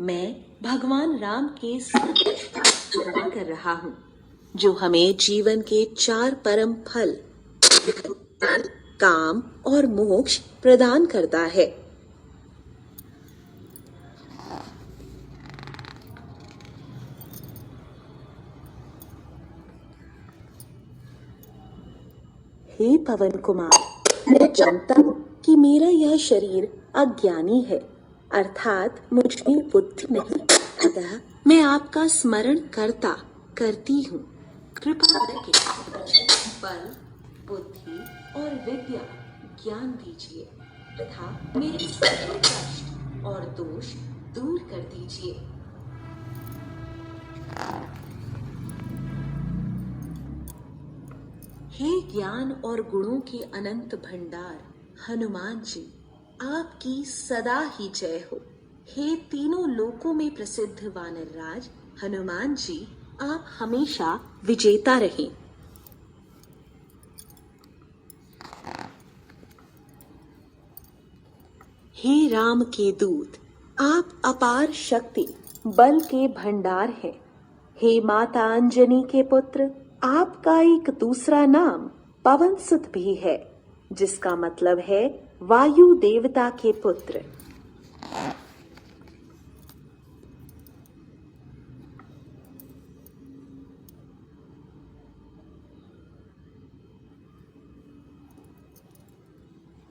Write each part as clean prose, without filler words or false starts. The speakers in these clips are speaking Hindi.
मैं भगवान राम के सेवा कर रहा हूँ, जो हमें जीवन के 4 परम फल काम और मोक्ष प्रदान करता है। हे पवन कुमार, मैं जानता हूँ कि मेरा यह शरीर अज्ञानी है, अर्थात मुझ में बुद्धि नहीं, अतः मैं आपका स्मरण करती हूँ। कृपा करके बल, बुद्धि और विद्या ज्ञान दीजिए तथा मेरे सभी कष्ट और दोष दूर कर दीजिए। हे ज्ञान और गुणों के अनंत भंडार हनुमान जी, आपकी सदा ही जय हो। हे तीनों लोकों में प्रसिद्ध वानर राज हनुमान जी, आप हमेशा विजेता रहें। हे राम के दूत, आप अपार शक्ति बल के भंडार हैं। हे माता अंजनी के पुत्र, आपका एक दूसरा नाम पवन सुत भी है, जिसका मतलब है वायु देवता के पुत्र।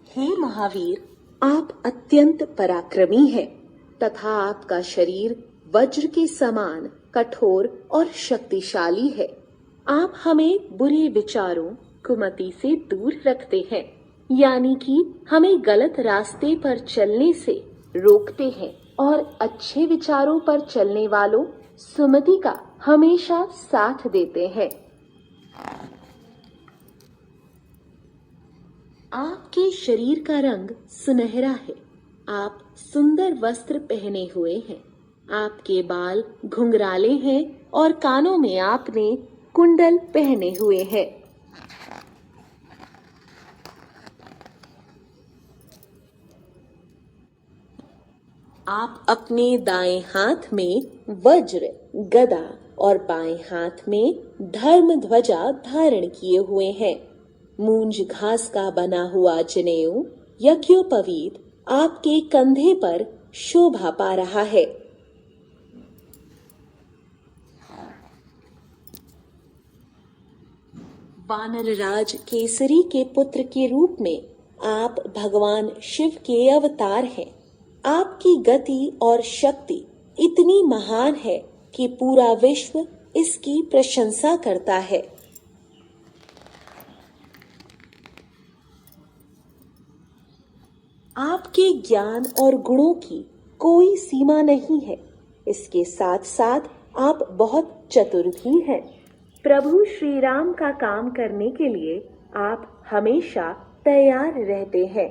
हे महावीर, आप अत्यंत पराक्रमी हैं तथा आपका शरीर वज्र के समान कठोर और शक्तिशाली है। आप हमें बुरे विचारों कुमति से दूर रखते हैं, यानी कि हमें गलत रास्ते पर चलने से रोकते हैं और अच्छे विचारों पर चलने वालों सुमति का हमेशा साथ देते हैं। आपके शरीर का रंग सुनहरा है। आप सुंदर वस्त्र पहने हुए हैं। आपके बाल घुंघराले हैं और कानों में आपने कुंडल पहने हुए हैं। आप अपने दाएं हाथ में वज्र, गदा और बाएं हाथ में धर्म ध्वजा धारण किए हुए हैं। मूंज घास का बना हुआ जनेऊ यज्ञोपवीत आपके कंधे पर शोभा पा रहा है। वानर राज केसरी के पुत्र के रूप में आप भगवान शिव के अवतार हैं। आपकी गति और शक्ति इतनी महान है कि पूरा विश्व इसकी प्रशंसा करता है। आपके ज्ञान और गुणों की कोई सीमा नहीं है। इसके साथ साथ आप बहुत चतुर भी हैं। प्रभु श्री राम का काम करने के लिए आप हमेशा तैयार रहते हैं।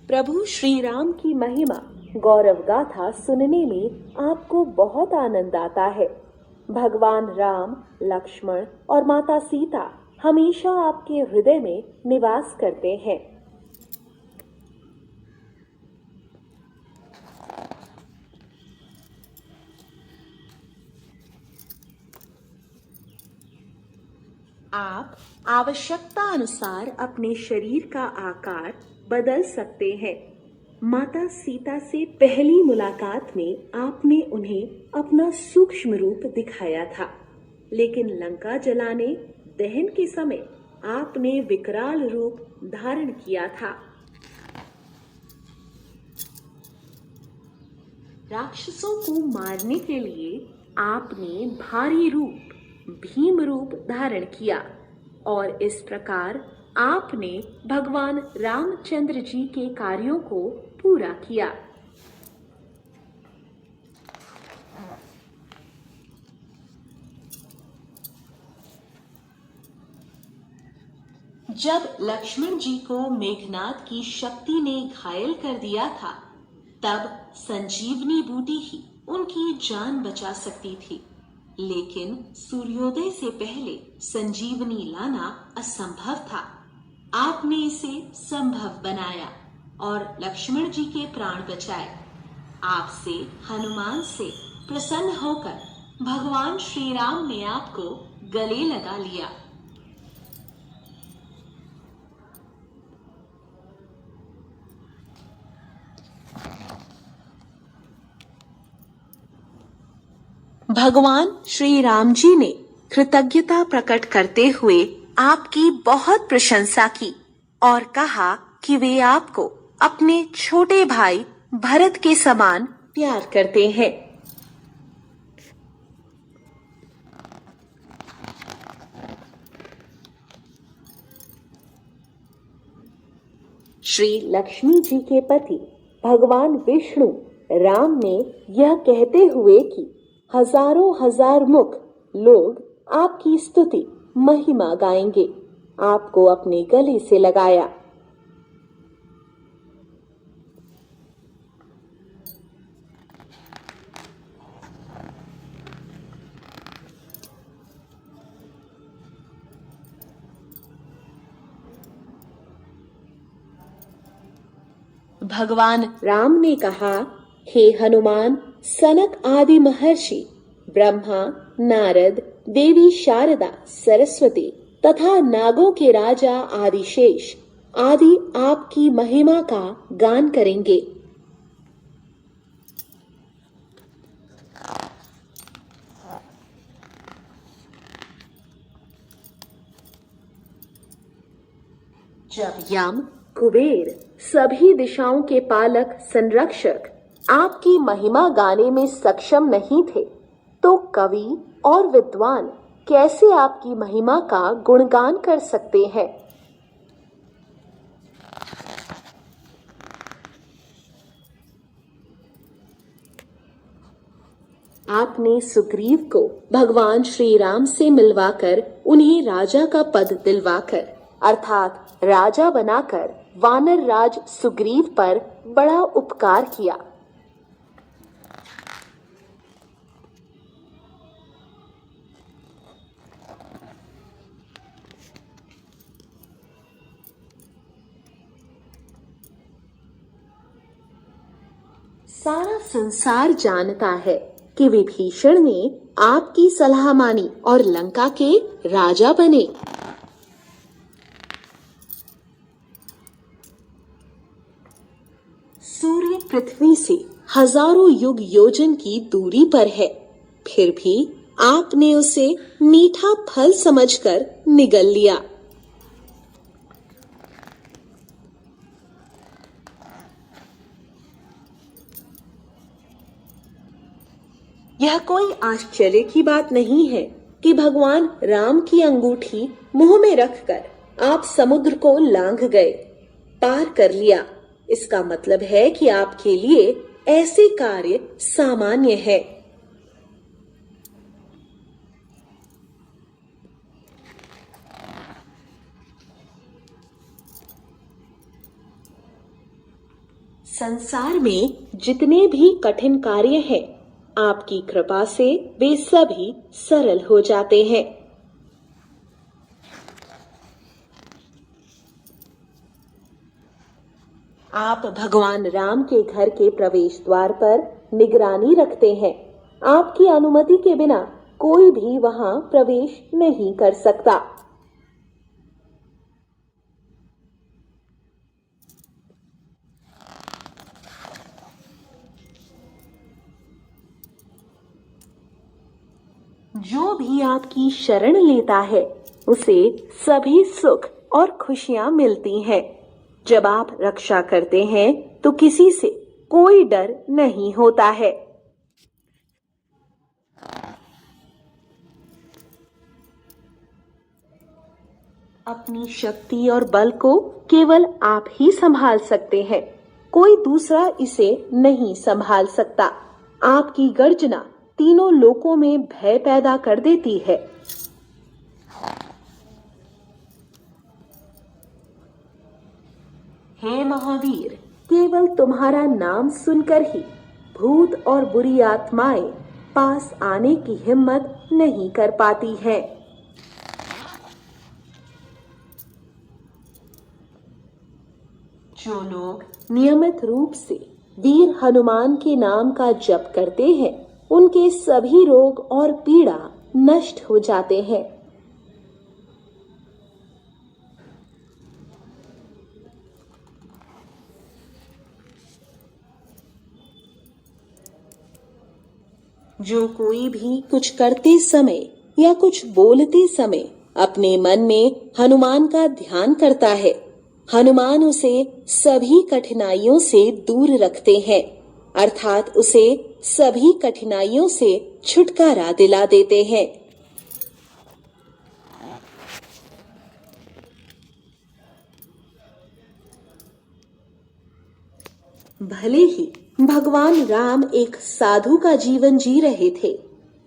प्रभु श्री राम की महिमा गौरव गाथा सुनने में आपको बहुत आनंद आता है। भगवान राम, लक्ष्मण और माता सीता हमेशा आपके हृदय में निवास करते हैं। आप आवश्यकता अनुसार अपने शरीर का आकार बदल सकते हैं। माता सीता से पहली मुलाकात में आपने उन्हें अपना सूक्ष्म रूप दिखाया था, लेकिन लंका जलाने दहन के समय आपने विकराल रूप धारण किया था। राक्षसों को मारने के लिए आपने भारी रूप भीम रूप धारण किया और इस प्रकार आपने भगवान रामचंद्र जी के कार्यों को पूरा किया। जब लक्ष्मण जी को मेघनाद की शक्ति ने घायल कर दिया था, तब संजीवनी बूटी ही उनकी की जान बचा सकती थी, लेकिन सूर्योदय से पहले संजीवनी लाना असंभव था। आपने इसे संभव बनाया और लक्ष्मण जी के प्राण बचाए। आपसे, हनुमान से प्रसन्न होकर भगवान श्री राम ने आपको गले लगा लिया। भगवान श्री राम जी ने कृतज्ञता प्रकट करते हुए आपकी बहुत प्रशंसा की और कहा कि वे आपको अपने छोटे भाई भरत के समान प्यार करते हैं। श्री लक्ष्मी जी के पति भगवान विष्णु राम ने यह कहते हुए कि हजारों हजार मुख लोग आपकी स्तुति महिमा गाएंगे, आपको अपने गले से लगाया। भगवान राम ने कहा, हे हनुमान, सनक आदि महर्षि, ब्रह्मा, नारद, देवी शारदा, सरस्वती तथा नागों के राजा आदिशेष आदि आपकी महिमा का गान करेंगे। जब यम, कुबेर, सभी दिशाओं के पालक संरक्षक आपकी महिमा गाने में सक्षम नहीं थे, तो कवि और विद्वान कैसे आपकी महिमा का गुणगान कर सकते हैं। आपने सुग्रीव को भगवान श्री राम से मिलवाकर उन्हें राजा का पद दिलवाकर अर्थात राजा बनाकर वानर राज सुग्रीव पर बड़ा उपकार किया। सारा संसार जानता है कि विभीषण ने आपकी सलाह मानी और लंका के राजा बने। सूर्य पृथ्वी से हजारों युग योजन की दूरी पर है, फिर भी आपने उसे मीठा फल समझकर निगल लिया। यह कोई आश्चर्य की बात नहीं है कि भगवान राम की अंगूठी मुंह में रखकर आप समुद्र को लांघ गए, पार कर लिया। इसका मतलब है कि आपके लिए ऐसे कार्य सामान्य है। संसार में जितने भी कठिन कार्य हैं, आपकी कृपा से वे सभी सरल हो जाते हैं। आप भगवान राम के घर के प्रवेश द्वार पर निगरानी रखते हैं। आपकी अनुमति के बिना कोई भी वहां प्रवेश नहीं कर सकता। जो भी आपकी शरण लेता है, उसे सभी सुख और खुशियां मिलती हैं। जब आप रक्षा करते हैं तो किसी से कोई डर नहीं होता है। अपनी शक्ति और बल को केवल आप ही संभाल सकते हैं, कोई दूसरा इसे नहीं संभाल सकता। आपकी गर्जना तीनों लोकों में भय पैदा कर देती है। हे महावीर, केवल तुम्हारा नाम सुनकर ही भूत और बुरी आत्माएं पास आने की हिम्मत नहीं कर पाती हैं। जो लोग नियमित रूप से वीर हनुमान के नाम का जप करते हैं, उनके सभी रोग और पीड़ा नष्ट हो जाते हैं। जो कोई भी कुछ करते समय या कुछ बोलते समय अपने मन में हनुमान का ध्यान करता है, हनुमान उसे सभी कठिनाइयों से दूर रखते हैं, अर्थात उसे सभी कठिनाइयों से छुटकारा दिला देते हैं। भले ही भगवान राम एक साधु का जीवन जी रहे थे,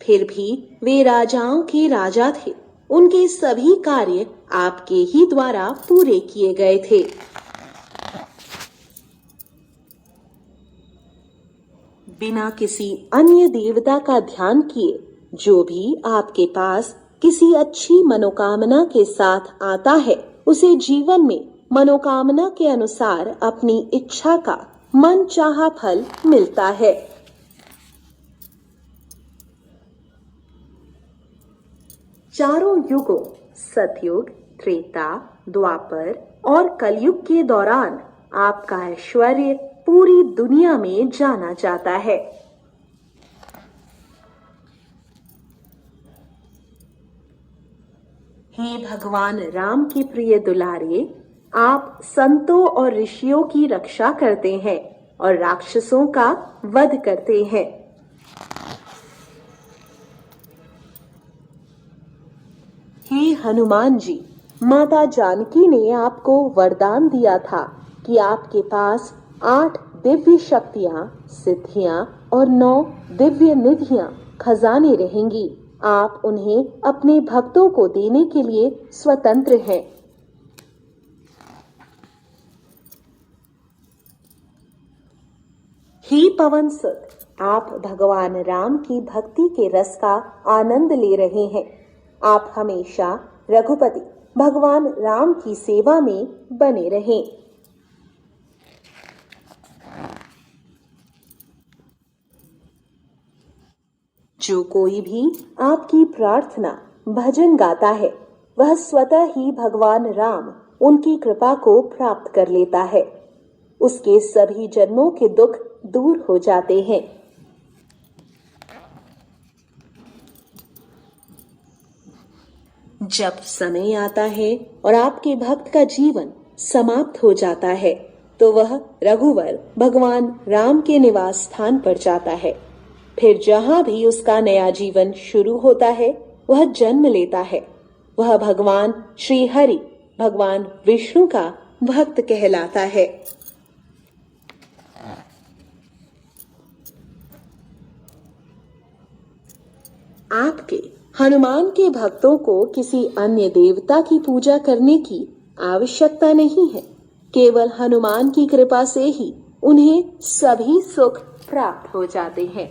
फिर भी वे राजाओं के राजा थे। उनके सभी कार्य आपके ही द्वारा पूरे किए गए थे। बिना किसी अन्य देवता का ध्यान किए जो भी आपके पास किसी अच्छी मनोकामना के साथ आता है, उसे जीवन में मनोकामना के अनुसार अपनी इच्छा का मनचाहा फल मिलता है। चारों युगों सतयुग, त्रेता, द्वापर और कलयुग के दौरान आपका ऐश्वर्य पूरी दुनिया में जाना जाता है। हे भगवान राम के प्रिय दुलारे, आप संतों और ऋषियों की रक्षा करते हैं और राक्षसों का वध करते हैं। हे हनुमान जी, माता जानकी ने आपको वरदान दिया था कि आपके पास 8 दिव्य शक्तियां, सिद्धियां और 9 दिव्य निधियां खजाने रहेंगी। आप उन्हें अपने भक्तों को देने के लिए स्वतंत्र हैं। हे पवन सुत, आप भगवान राम की भक्ति के रस का आनंद ले रहे हैं। आप हमेशा रघुपति भगवान राम की सेवा में बने रहें। जो कोई भी आपकी प्रार्थना भजन गाता है, वह स्वतः ही भगवान राम उनकी कृपा को प्राप्त कर लेता है। उसके सभी जन्मों के दुख दूर हो जाते हैं। जब समय आता है और आपके भक्त का जीवन समाप्त हो जाता है, तो वह रघुवर भगवान राम के निवास स्थान पर जाता है। फिर जहां भी उसका नया जीवन शुरू होता है, वह जन्म लेता है। वह भगवान श्री हरि, भगवान विष्णु का भक्त कहलाता है। आपके हनुमान के भक्तों को किसी अन्य देवता की पूजा करने की आवश्यकता नहीं है। केवल हनुमान की कृपा से ही उन्हें सभी सुख प्राप्त हो जाते हैं।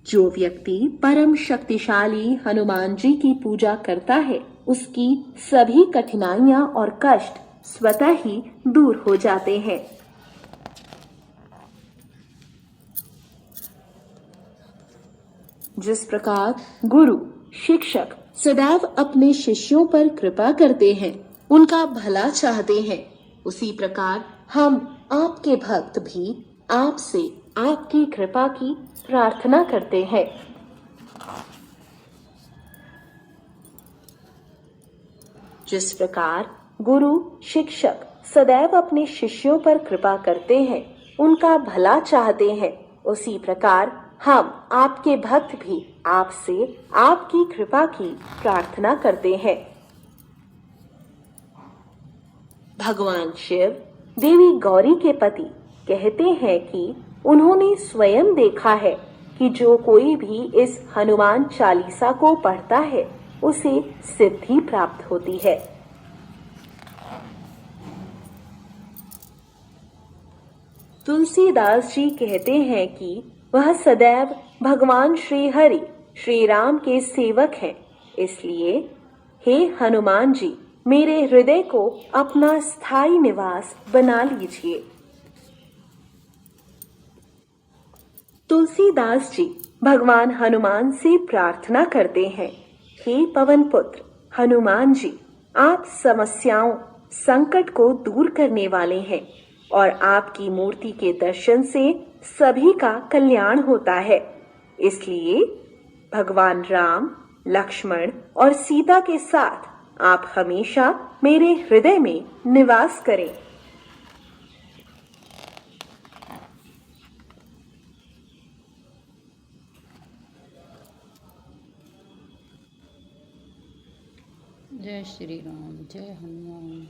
जो व्यक्ति परम शक्तिशाली हनुमान जी की पूजा करता है, उसकी सभी कठिनाइयां और कष्ट स्वतः ही दूर हो जाते हैं। जिस प्रकार गुरु शिक्षक सदैव अपने शिष्यों पर कृपा करते हैं, उनका भला चाहते हैं, उसी प्रकार हम आपके भक्त भी आपसे आपकी कृपा की प्रार्थना करते हैं। जिस प्रकार गुरु शिक्षक सदैव अपने शिष्यों पर कृपा करते हैं, उनका भला चाहते हैं, उसी प्रकार हम आपके भक्त भी आपसे आपकी कृपा की प्रार्थना करते हैं। भगवान शिव देवी गौरी के पति कहते हैं कि उन्होंने स्वयं देखा है कि जो कोई भी इस हनुमान चालीसा को पढ़ता है उसे सिद्धि प्राप्त होती है। तुलसीदास जी कहते हैं कि वह सदैव भगवान श्री हरि श्री राम के सेवक हैं। इसलिए हे हनुमान जी, मेरे हृदय को अपना स्थायी निवास बना लीजिए। तुलसीदास जी भगवान हनुमान से प्रार्थना करते हैं, हे पवन पुत्र हनुमान जी, आप समस्याओं संकट को दूर करने वाले हैं और आपकी मूर्ति के दर्शन से सभी का कल्याण होता है। इसलिए भगवान राम, लक्ष्मण और सीता के साथ आप हमेशा मेरे हृदय में निवास करें। जय श्री राम, जय हनुमान।